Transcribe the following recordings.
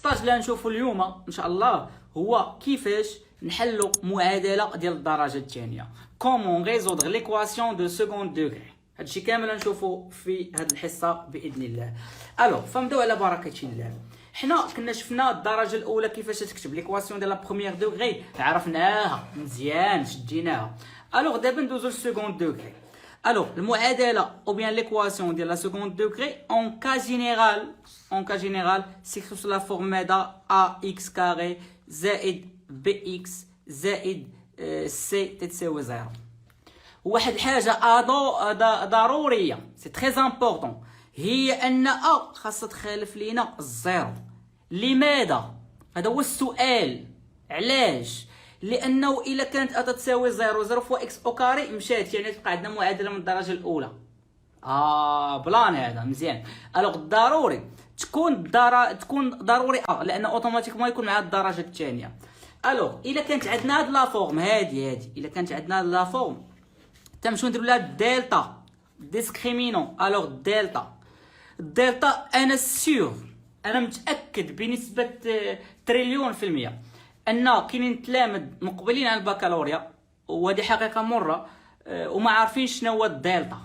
ستاج اللي غنشوفو اليوم ان شاء الله هو كيفاش نحلوا معادله ديال الدرجه الثانيه. كومون ريزودغ ليكواسيون دو سكوند دوغري. هادشي كامل غنشوفو في هاد الحصه باذن الله. الو فنبداو على بركه الله. حنا كنا شفنا الدرجه الاولى كيفاش تكتب ليكواسيون ديال لا بروميير دوغري، عرفناها مزيان شديناها. الوغ دابا ندوزو للسكوند دوغري. Alors, المعادلة ou bien l'équation de la seconde degré, en cas général, s'écrit sous la forme ax carré زائد bx زائد c تتساوي 0. واحد الحاجة ضرورية، سي تري امبورطون، هي أن خاصها تخالف لينا الزيرو. لماذا؟ هذا هو السؤال. علاش؟ لانه الا كانت تساوي 0 فوا اكس او كاري مشات، يعني تبقى عندنا معادله من الدرجه الاولى. بلان هذا مزيان. الوغ ضروري تكون ضروري لان اوتوماتيكمون يكون مع الدرجه الثانيه. الوغ الا كانت عندنا هاد لا فورم هادي الا كانت عندنا هاد لا فورم تنمشيو نديرو لها دلتا ديسكريمينون. الوغ الدلتا انا متاكد بنسبه تريليون في المية ان كاينين تلامذ مقبلين على البكالوريا، وهذه حقيقه مره، وما عارفين شنو هو الدلتا.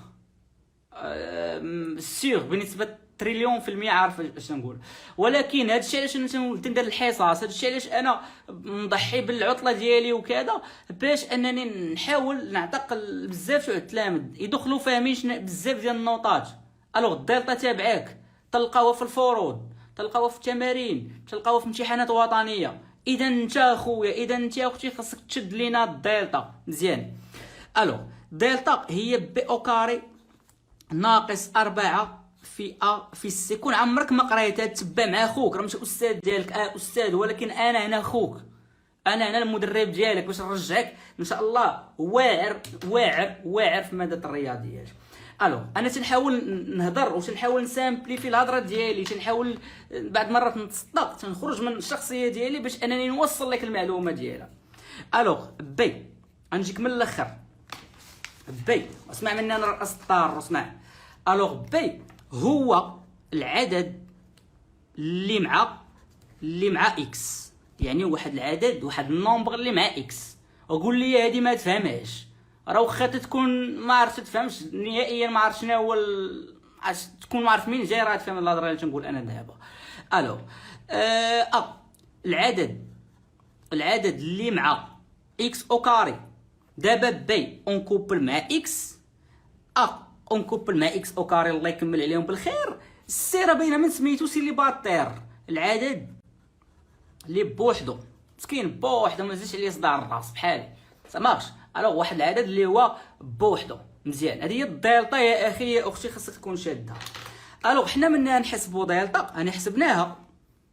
بنسبه تريليون في المية عارف اش نقول. ولكن هذا الشيء علاش تندير الحصص، هذا الشيء علاش انا مضحي بالعطله ديالي وكذا، باش انني نحاول نعتقل بزاف شويه التلامذ يدخلوا فاهمين بزاف ديال النوطات. الوغ الدلتا تابعاك تلقاوها في الفروض، تلقاوها في التمارين، تلقاوها في امتحانات وطنيه. اذا انت اخويا، اذا انت اختي، خاصك تشد لينا الدلتا مزيان. الو دلتا هي بي او كاري ناقص 4 في في سي. كون عمرك ما قريتها تبع مع خوك، راه ماشي استاذ ديالك، استاذ، ولكن انا هنا خوك، انا هنا المدرب ديالك باش نرجعك ان شاء الله واعر في ماده الرياضيات. الو انا تنحاول نهضر وتنحاول نسامبليفي الهضره ديالي، تنحاول بعض مرات نتصدق، تنخرج من الشخصيه ديالي باش انني نوصل لك المعلومه ديالها. الوغ بي غنجيك من الاخر. بي اسمع مني انا رأس الطار، اسمع. الوغ بي هو العدد اللي مع اكس، يعني واحد العدد، واحد النومبر اللي مع اكس. وقول لي هذه ما تفهمهاش، راه واخا تكون ما عرفتش تفهمش نهائيا، ما عرفت شنو هو تكون ما عارف مين جاي، راه تفهم الهضره اللي تنقول انا دابا. الو العدد اللي مع اكس او كاري، دابا بي اون كوبل مع اكس، اون كوبل مع اكس او كاري، الله يكمل عليهم بالخير. السيره باينه من سميتو سيليباتير، العدد اللي بوحدو مسكين بوحدو، ما نزيدش عليه صداع الراس بحالي، سماكش. الوغ واحد العدد اللي هو بوحدو مزيان. هذه هي الدلتا يا اخي يا اختي، خاصك تكون شادها. الوغ حنا منها نحسبوا دلتا، انا حسبناها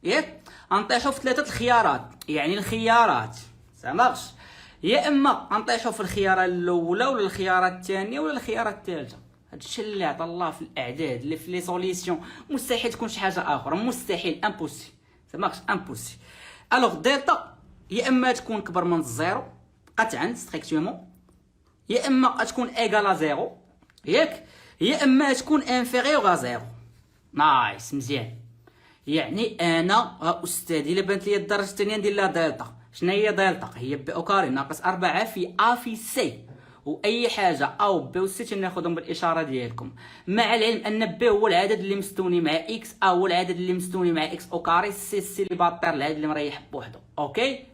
ياك، غنطيحوا في 3 الخيارات، يعني الخيارات سماكش، يا اما غنطيحوا في الخياره الاولى ولا الخياره الثانيه ولا الخياره الثالثه. هادشي اللي عطا الله في الاعداد، اللي في لي سوليسيون، مستحيل تكون شي حاجه اخرى، مستحيل، امبوسي، سماكش امبوسي. الوغ دلتا يا اما تكون كبر من الزيرو قطعا ستريكتومون، يا اما تكون ايغال زيرو ياك، يا اما تكون انفيريور زيرو. نايس مزيان. يعني انا استاذ الا بانت لي الدرجه الثانيه ندير لها دلتا. شنو هي دلتا؟ هي بي او كاري ناقص 4 في في سي، واي حاجه او بي و سي تناخذهم بالاشاره ديالكم، مع العلم ان بي هو العدد اللي مستوني مع اكس، هو العدد اللي مستوني مع اكس او كاري، سي سيليباتير العدد اللي مريح بوحدو. اوكي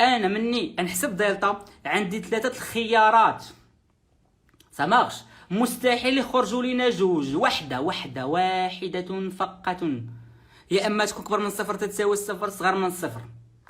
انا مني نحسب دلتا عندي 3 الخيارات، سماغش مستحيل يخرجوا لينا جوج، واحده فقط. يا اما تكون كبر من صفر تتساوي الصفر، صغر من صفر.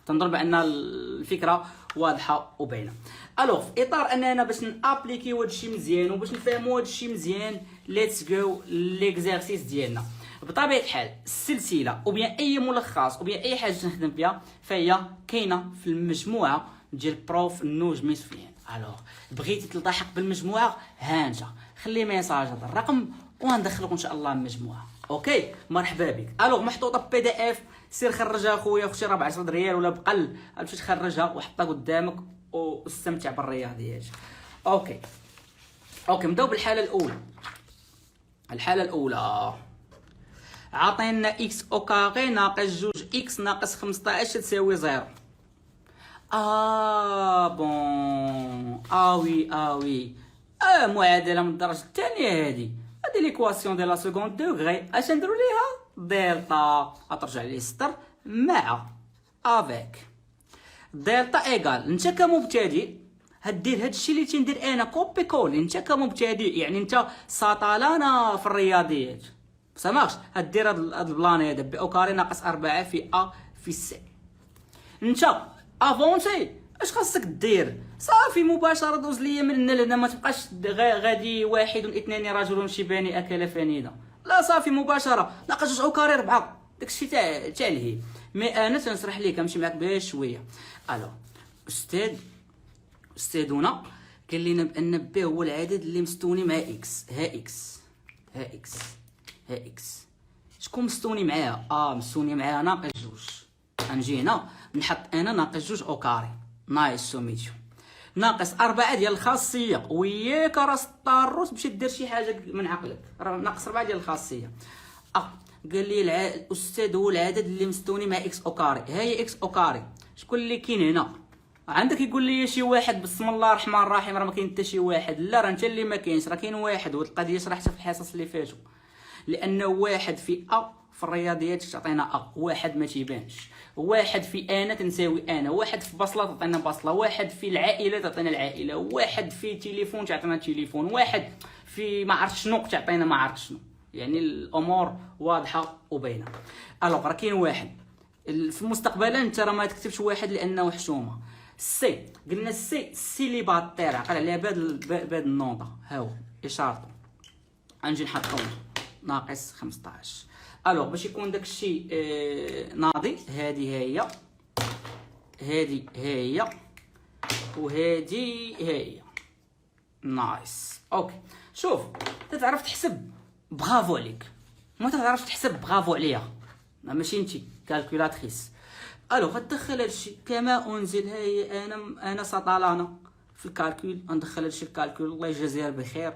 تنظن بان الفكره واضحه وباينه. الوغ في اطار اننا باش نابليكيو هادشي مزيان وباش نفهموا هادشي مزيان، ليتس جو ليكزارسيس ديالنا. بطبيعه الحال السلسله او بيان اي ملخص او بيان اي حاجه نخدم فيها فهي كاينه في المجموعه ديال بروف النجمي سفيان. الوغ بغيتي تلتحق بالمجموعه، هانجا خلي ميساج هذا الرقم وندخلك ان شاء الله المجموعه. اوكي مرحبا بك. الوغ محطوطه بي دي اف، سير خرجها اخويا اختي، راه ب 10 ريال ولا بقل، تمشي تخرجها وحطها قدامك واستمتع بالرياضيات. اوكي نبداو بالحاله الاولى. الحاله الاولى عطينا اكس او كاري ناقص جوج اكس ناقص 15 تساوي زيرو. بون وي معادله من الدرجه الثانيه. هذه ليكواسيون ديال لا سكوند دوغري. اش نديرو ليها؟ دلتا غترجع لي ستر مع افيك دلتا ايكال. انت كمبتدئ هدير هادشي اللي تندير انا كوبي كولي. انت كمبتدئ يعني انت ساطالانا في الرياضيات سمعش هدير هاد البلان هذا بي او كاري ناقص 4 في ا في سي. انت افونسي اش خاصك دير؟ صافي مباشره دوز ليا من هنا لهنا، ما تبقاش غادي واحد واثنان رجل شيباني اكل فنيدا. لا صافي مباشره ناقص 2 او كاري 4 داكشي تاع الهي. مي انا تنشرح ليك نمشي معاك بشويه. الو استاذنا قال لنا بان ب هو العدد اللي مستوني مع اكس. ها اكس شكون مستوني معاها؟ مستوني معاها ناقص جوج. غنجي هنا نحط انا ناقص جوج او كاري نايس سوميتيو ناقص 4 ديال الخاصيه. وياك راس الطاروس باش دير شي حاجه من عقلك، راه ناقص 4 ديال الخاصيه. قال لي الاستاذ هو العدد اللي مستوني مع اكس او كاري. ها هي اكس او كاري. شكون اللي كاين هنا؟ عندك يقول لي شي واحد بسم الله الرحمن الرحيم، راه ما كاين حتى شي واحد. لا راه انت اللي ما كاينش، راه كاين واحد. والقضيه شرحتها في الحصص اللي فاتوا، لانه واحد في في الرياضيات تعطينا واحد ما تيبانش، واحد في انا تنساوي انا، واحد في بصله تعطينا بصله، واحد في العائله تعطينا العائله، واحد في تليفون تعطينا تليفون، واحد في ما عرفت شنو تعطينا ما عرفت شنو. يعني الامور واضحه وباينه. الوغ راه كاين واحد في المستقبل. انت راه ما تكتبش واحد لانه حشومه. سي قلنا السي سيليباتير، عقل عليها بهاد النوضه. ها هو اشارته. غنجي نحطو ناقص 15. الوغ باش يكون داكشي ناضي، هذه هي وهذه هي نايس. اوكي شوف تتعرف تحسب برافو عليك، ما تعرفش تحسب برافو عليها ماشي انتي كالكولاتريس. الوغ غتدخل هادشي كما انزل. ها هي انا سطالانا في الكالكول، غندخل هادشي الكالكول الله يجازيها بخير.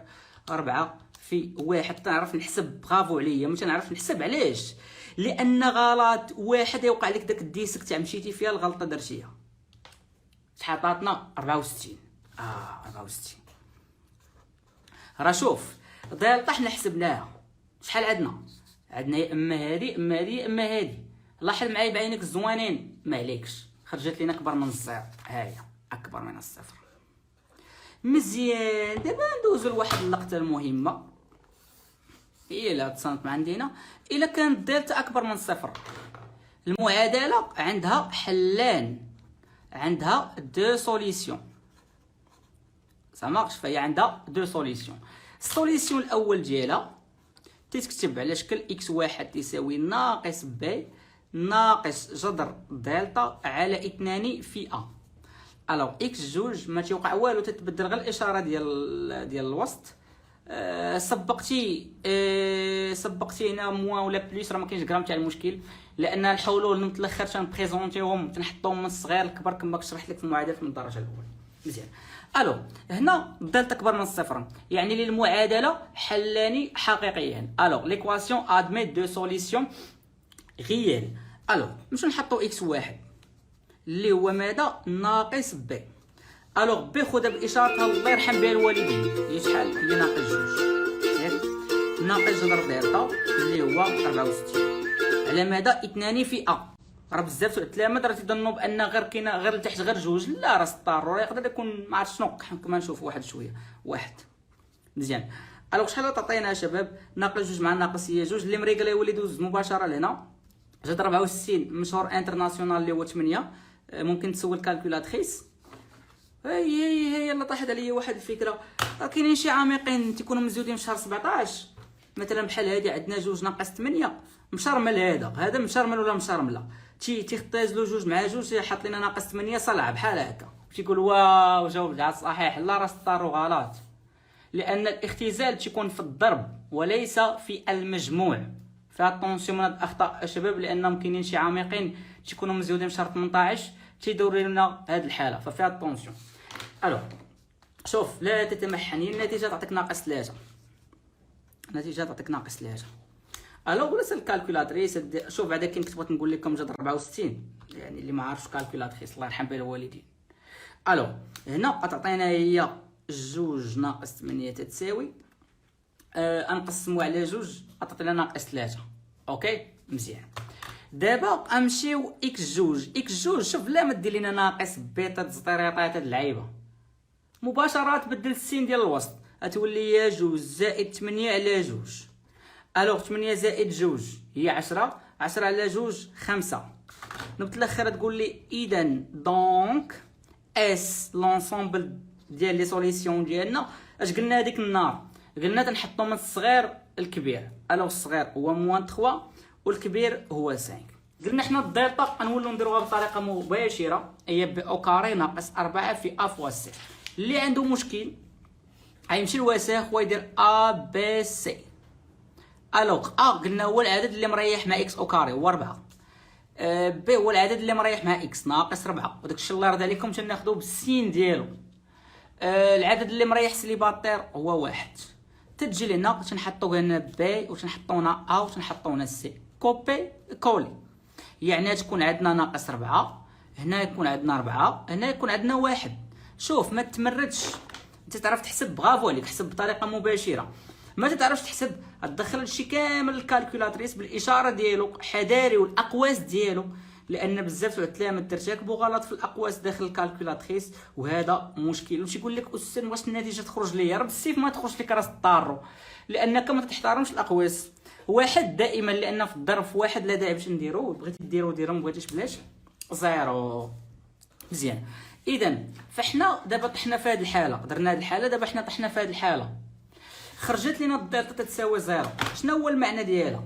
4 في 1 تنعرف نحسب برافو عليا. ما تنعرف نحسب علاش؟ لان غلط واحد يوقع لك داك الديسك تاع مشيتي فيها الغلطه درتيها. شحال عطاتنا؟ 64. 64 راه شوف دالطا حنا حسبناها. شحال عندنا يا اما هادي اما هادي يا اما هادي. لاحظ معايا بعينك الزوانين ما عليكش، خرجت لينا اكبر من الصفر. هاهي اكبر من الصفر. مزيان دابا ندوزو لواحد اللقطه المهمه. هي لا تصنت عندنا الا كانت دالتا اكبر من صفر، المعادله عندها حلان، عندها دو سوليسيون. سامعش؟ فهي عندها دو سوليسيون. السوليسيون الاول ديالها تتكتب على شكل اكس واحد تساوي ناقص ب ناقص جذر دلتا على 2 في ا. الوغ اكس جوج ما تيوقع والو، تتبدل غير الاشاره ديال الوسط. سبقتي هنا موان ولا بليس، راه ما كاينش غرام تاع المشكل، لان الحلول من الاخر تنبريزونتيهم تنحطهم من الصغير للكبر كما كنت شرحت لك في المعادلات من الدرجه الاولى. مزيان. الو هنا دلتا اكبر من الصفر، يعني للمعادله حلان حقيقيان. الو ليكواسيون ادميت دو سوليسيون غيال. الو نمشيو نحطو اكس واحد اللي هو ماذا؟ ناقص ب. الوغ بي خذها باشارتها الله يرحم بها الوالدين. هي شحال؟ هي ناقص جوج. ناقص جذر دلتا اللي هو 64 على ماذا؟ 2 في ا. راه بزاف التلاميذ راه تيظنوا بان غير كاينه غير لتحت غير جوج. لا راه الضروري يقدر يكون ما عرفت شنو. كما نشوفوا واحد شويه واحد. مزيان. الوغ شحال تعطينا يا شباب؟ ناقص جوج مع ناقص هي جوج. اللي مريقل يولي يدوز مباشره لهنا. جذر 64 مشهور انترناسيونال اللي هو 8. ممكن تسول كالكولاتريس. هي يلا طاحت عليا واحد الفكره. راه كاينين شي عميقين تيكونوا مزيودين في شهر 17 مثلا بحال هادي. عندنا جوج ناقص 8 مشرمل. هذا مشرمل ولا مشرمله تيختازلو جوج مع جوج حاط لنا ناقص 8 صلع بحال هكا. تيقول واو جاوب على صحيح. لا راه سطارو غلط، لان الاختزال تيكون في الضرب وليس في المجموع. فاتونسيون من الاخطاء الشباب، لانهم كاينين شي عميقين تيكونوا مزيودين في شهر 18 تيدوروا لنا هذه الحاله. ففيها الطونسيون. الو شوف لا تتمحن. النتيجه تعطيك ناقص 3. النتيجه تعطيك ناقص 3. الوغ ولا سال الكالكولاتريس. شوف بعدا كاين كنت بغيت نقول لكم جد 64 يعني اللي ما عارفش كالكولاتريس الله يرحم بها الوالدين. الوغ هنا غتعطينا هي 2 ناقص 8 تتساوي نقسمو على 2 غتعطينا ناقص 3. اوكي مزيان. دابا غنمشيو اكس 2 شوف لا ما دير لينا ناقص بيتا تزطيريطات هاد اللعيبه مباشره تبدل السين ديال الوسط غتولي هي 2 زائد 8 على 2. الوغ 8 زائد 2 هي 10 على 2 5. نبت الاخر تقول لي اذا دونك اس لونسومبل ديال لي سوليسيون ديالنا اش قلنا هذيك النهار؟ قلنا تنحطو من الصغير الكبير. الوغ الصغير هو موان 3 والكبير هو 5. قلنا حنا الدلتا غنولو نديروها بطريقه مباشره هي بي او كاري ناقص 4 في ا فوا سي. اللي عنده مشكل غيمشي لوساخ ويدير ا بي سي. الوغ ا قلنا هو العدد اللي مريح مع اكس او كاري هو 4. بي هو العدد اللي مريح مع اكس ناقص 4 وداك الشيء الله يرضي عليكم تناخذوه بالسين ديالو. العدد اللي مريح سليباتير هو 1. تجي لهنا تنحطو هنا بي وتنحطو هنا ا وتنحطو هنا سي كوبي كولي يعني تكون عندنا ناقص 4 هنا يكون عندنا 4 هنا يكون عندنا 1. شوف ما تمردش انت تعرف تحسب برافو عليك حسب بطريقه مباشره. ما تعرفش تحسب تدخل هادشي كامل الكالكولاتريس بالاشاره ديالو حذاري والاقواس ديالو لان بزاف العتلامه ترتكبوا غلط في الاقواس داخل الكالكولاتريس وهذا مشكل. واش يقول لك استاذ واش النتيجه تخرج ليا؟ راه بالسيف ما تخرج لك راس الطارو لانك ما تحترمش الاقواس. واحد دائما لان في الضرب في واحد لا داعي باش نديرو بغيتي ديرو ما بغيتيش بلاش زيرو. مزيان. اذا فاحنا دابا طحنا في هذه الحاله درنا هذه الحاله دابا حنا طحنا في هذه الحاله خرجت لينا الدلتا تتساوي 0. شنو هو المعنى ديالها؟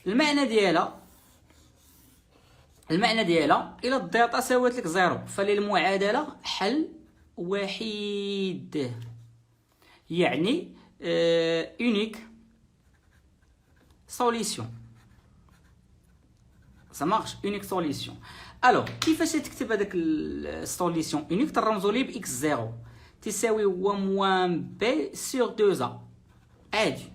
المعنى ديالها الى الدلتا ساوات لك 0 فللمعادله حل وحيد يعني unique solution. ça marche unique solution. الوغ كيفاش تكتب هذاك السوليسيون unique ترمزوا ليه باكس 0 تساوي هو موان بي سور 2 عادي.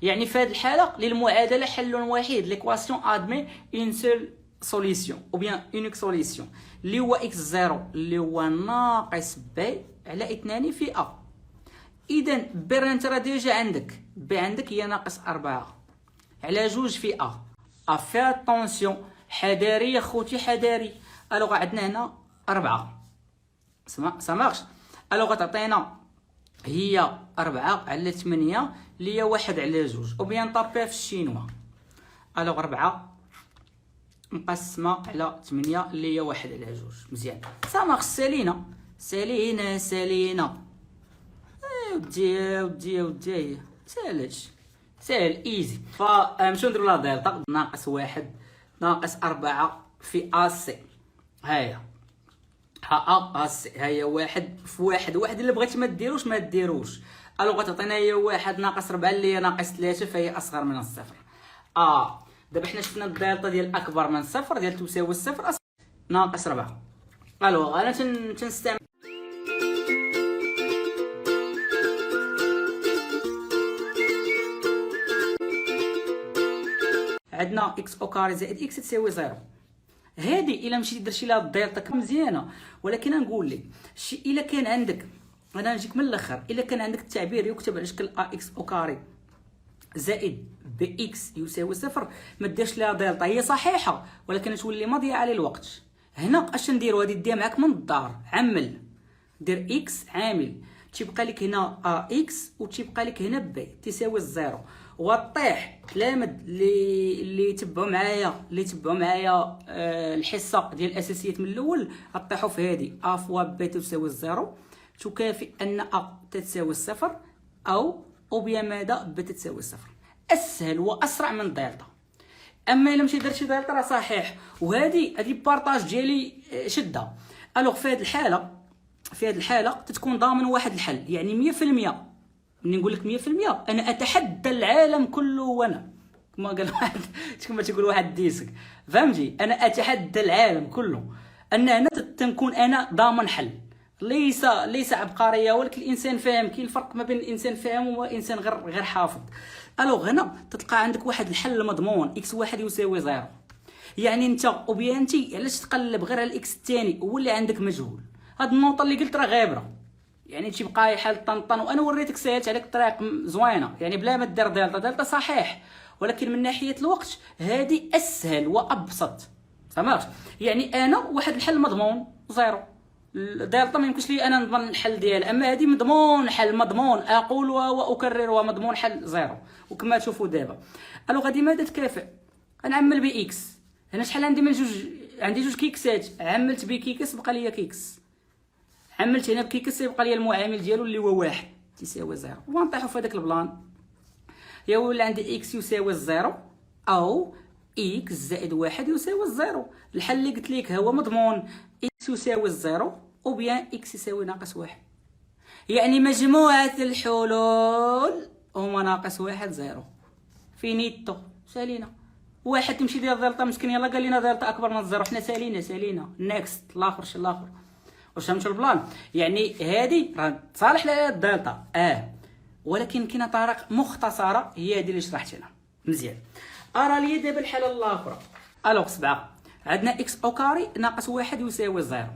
يعني في هذه الحاله للمعادله حل وحيد ليكواسيون ادمي اون سول سوليسيون او بيان اونيك سوليسيون اللي هو اكس 0 اللي هو ناقص بي على 2 في ا. اذا بي انت راه ديجا عندك بي عندك هي ناقص 4 على 2 في ا فيها طونسيون حذاري يا خوتي حذاري. الوغ عندنا هنا 4 سامارش. الوغ غتعطينا هي 4 على 8 اللي هي 1 على 2 او بيان طابيها في الشينوا. الوغ 4 مقسمه على 8 اللي هي 1 على 2. مزيان سامارش. سالينا ودي سالش سهل ايزي. فنمشيو نديرو لا دلتا ناقص 1 ناقص 4 في ا سي. هاهي ها سي هي 1 في 1 اللي بغيتي ما ديروش. الوغ غتعطينا هي 1 ناقص 4 اللي هي ناقص 3 فهي اصغر من الصفر. دابا حنا شفنا الدلتا ديال اكبر من صفر ديال تساوي الصفر ناقص 4. الوغ انا تنستعمل عندنا اكس او كاري زائد اكس تساوي 0. هذه الا مشيتي درتي لها الدلتا مزيانه ولكن نقول لك شي الا كان عندك انا نجيك من الاخر الا كان عندك التعبير يكتب على شكل ا اكس او كاري زائد بي اكس يساوي 0 ما ديرش لها دلتا هي صحيحه ولكن تولي مضيعه على الوقت. هنا اش نديرو هذه ديها معاك من الدار عمل دير اكس عامل تيبقى لك هنا ا اكس وتيبقى لك هنا بي تساوي 0 وطيح تلامد اللي يتبعوا معايا الحصه ديال الاساسيات من الاول غطيحوا في هذه ا فوا بي تساوي 0 تكافئ ان ا تساوي 0 او بيان ماذا بي تساوي 0. اسهل واسرع من دلتا. اما الا مشي درتي دلتا راه صحيح وهذه بارطاج ديالي شدها. الوغ في هذه الحاله تتكون ضامن واحد الحل يعني 100%. ملي نقول لك 100% انا اتحدى العالم كله وانا كما قال واحد كما تيقول واحد ديسك فهمتي انا اتحدى العالم كله ان انا تنكون انا ضامن حل. ليس عبقريه ولكن الانسان فاهم. كاين الفرق ما بين الانسان فاهم والانسان غير حافظ. الوغ هنا تلقى عندك واحد الحل مضمون اكس واحد يساوي زيرو. يعني انت اوبيانتي علاش تقلب غير على الاكس الثاني هو اللي عندك مجهول. هاد النقطه اللي قلت راه غابره، يعني تيبقى يحل طنطن. وانا وريتك سهلت عليك الطريق زوينه، يعني بلا ما دير دلتا صحيح، ولكن من ناحيه الوقت هذه اسهل وابسط. فهمت؟ يعني انا واحد الحل مضمون زيرو، دلتا ما يمكنش لي انا نضمن الحل ديالها، اما هذه مضمون حل، مضمون اقول واكرر ومضمون حل زيرو. وكما تشوفوا دابا الو غادي ماذا تكافئ؟ غنعمل باكس. هنا شحال عندي من جوج؟ عندي جوج كيكسات، عملت بكيكس بقى لي كيكس، عملت هنا بكيكس يبقى لي المعامل ديالو اللي هو واحد تساوي زيرو. ونطيحوا في هذاك البلان، يا ولا عندي اكس يساوي الزيرو او اكس زائد واحد يساوي الزيرو. الحل اللي قلت لك هو مضمون اكس يساوي الزيرو او بيان اكس يساوي ناقص واحد. يعني مجموعة الحلول هما ناقص واحد زيرو. فينيتو، سالينا. واحد تمشي ديال دلتا مسكين يلا قال لنا دلتا اكبر من الزيرو، حنا سالينا نيكست الاخر شي الاخر. واش فهمتوا البلان؟ يعني هذه راه تصالح لها الدلتا ولكن كاينه طرق مختصره هي هذه اللي شرحت هنا مزيان. ارى لي دابا الحاله الاخرى. الوغ 7 عندنا اكس او كاري ناقص واحد يساوي زيرو.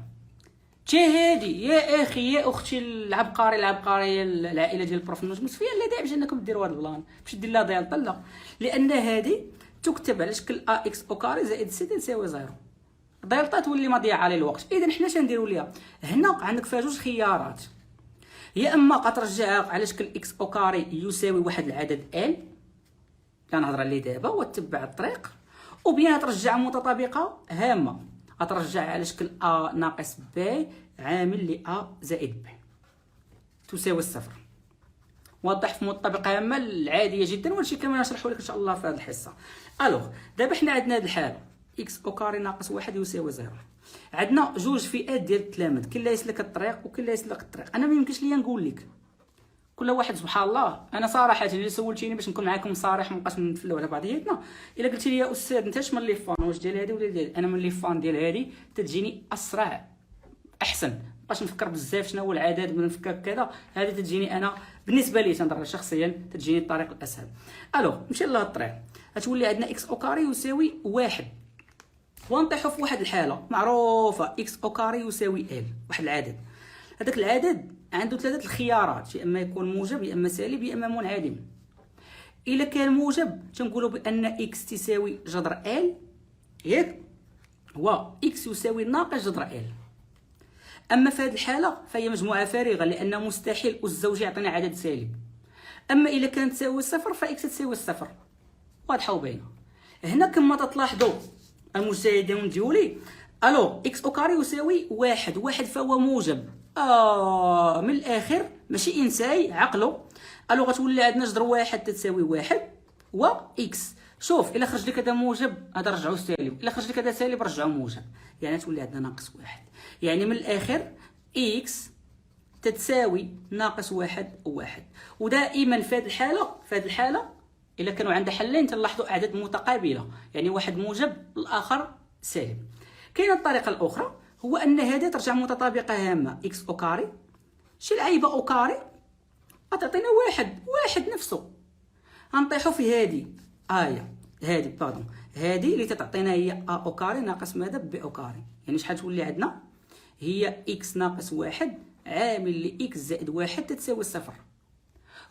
تي هادي يا اخي يا اختي العبقريه العائله ديال البروف النجم فيا لا داعي باش انكم ديروا هذا البلان باش دير لها دلتا، لا، لان هذه تكتب على شكل ا اكس او كاري زائد سي تساوي زيرو. دلتا تولي مضيعه للوقت. اذا حنا شنديروا ليها هنا عندك فيها جوج خيارات، يا اما غترجعها على شكل اكس او كاري يساوي واحد العدد ال كنهضر عليه دابا وتتبع الطريق، وبيان ترجع متطابقه هامه غترجع على شكل ا ناقص ب عامل ل ا زائد ب تساوي الصفر. واضح في متطابقه هامه العاديه جدا، وهادشي كامل نشرحه لك ان شاء الله في هذه الحصه. الوغ دابا حنا عندنا هذه الحاله اكس او كاري ناقص واحد يساوي زيرو. عندنا جوج فئات ديال التلاميذ، كل لا يسلك الطريق وكل لا يسلك الطريق. انا ما يمكنش ليا نقول لك كل واحد سبحان الله. انا صراحه اللي سولتيني باش نكون معكم صريح ما نبقاش نفلو على بعضياتنا، الا قلت لي يا استاذ انت اش من لي فان واش ديال هذه ولا ديال، انا من لي فان ديال هذه تتجيني اسرع احسن، ما بقاش نفكر بزاف شنو هو العدد من نفكر كذا، هذه تتجيني انا بالنسبه لي تنظر شخصيا تتجيني الطريق الاسهل. الو نمشي لهاد الطريق غتولي عندنا اكس او كاري يساوي واحد، ونطيحوا في واحد الحاله معروفه اكس او كاري يساوي ال واحد العدد. هذاك العدد عنده ثلاثه الخيارات، يا اما يكون موجب يا اما سالب يا اما منعدم. الا كان موجب تنقولوا بان اكس تساوي جذر ال ياك، و اكس يساوي ناقص جذر ال. اما في هذه الحاله فهي مجموعه فارغه لان مستحيل اس زوجي يعطينا عدد سالب. اما الا كانت تساوي صفر فاكس تساوي الصفر، واضحه وباينه. هنا كما تلاحظوا المجتهدين ديولي الو اكس او كاري يساوي واحد فهو موجب. من الاخر ماشي انساي عقله. الو غتولي عندنا جذر واحد تساوي واحد و اكس. شوف الا خرج لك هذا موجب هذا رجعوه سالب، الا خرج لك هذا سالب رجعوه موجب، يعني تولي عندنا ناقص واحد. يعني من الاخر اكس تتساوي ناقص واحد وواحد. ودائما في هذه الحاله الا كانوا عندها حلين تلاحظوا اعداد متقابله، يعني واحد موجب الاخر سالب. كاينه الطريقه الاخرى هو ان هذه ترجع متطابقه هامه اكس او كاري شي لعيبه او كاري غتعطينا واحد نفسه. غنطيحوا في هذه اللي تتعطينا هي ا او كاري ناقص ماذا ب او كاري. يعني شحال تولي عندنا هي اكس ناقص واحد عامل ل اكس زائد واحد تساوي صفر.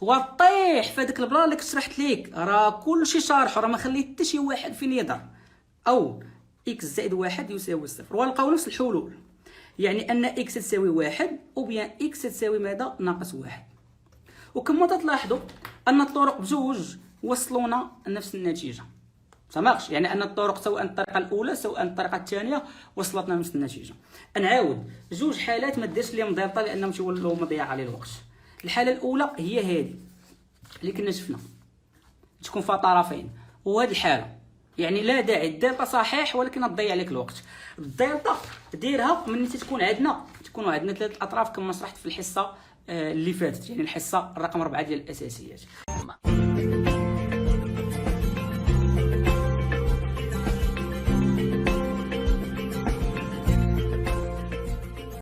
وطيح في هذاك البلان اللي كنت شرحت لك راه كلشي شارح، راه ما خليت حتى شي واحد فين يهضر. او اكس زائد واحد يساوي الصفر، ونلقاو نفس الحلول، يعني ان اكس تساوي واحد وبيان اكس تساوي ماذا ناقص واحد. وكما تلاحظوا ان الطرق بجوج وصلونا نفس النتيجه. سمعش يعني ان الطرق سواء الطريقه الاولى سواء الطريقه الثانيه وصلتنا نفس النتيجه. نعاود جوج حالات ما ديرش ليهم دلتا لانهم تيولوا مضيعه على الوقت. الحاله الاولى هي هذه اللي كنا شفنا تكون فيها طرفين، وهذه الحاله يعني لا داعي الدلتا صحيح ولكن تضيع عليك الوقت. الدلتا ديرها ملي تكونوا عندنا ثلاث اطراف كما شرحت في الحصه اللي فاتت، يعني الحصه الرقم 4 ديال الاساسيات.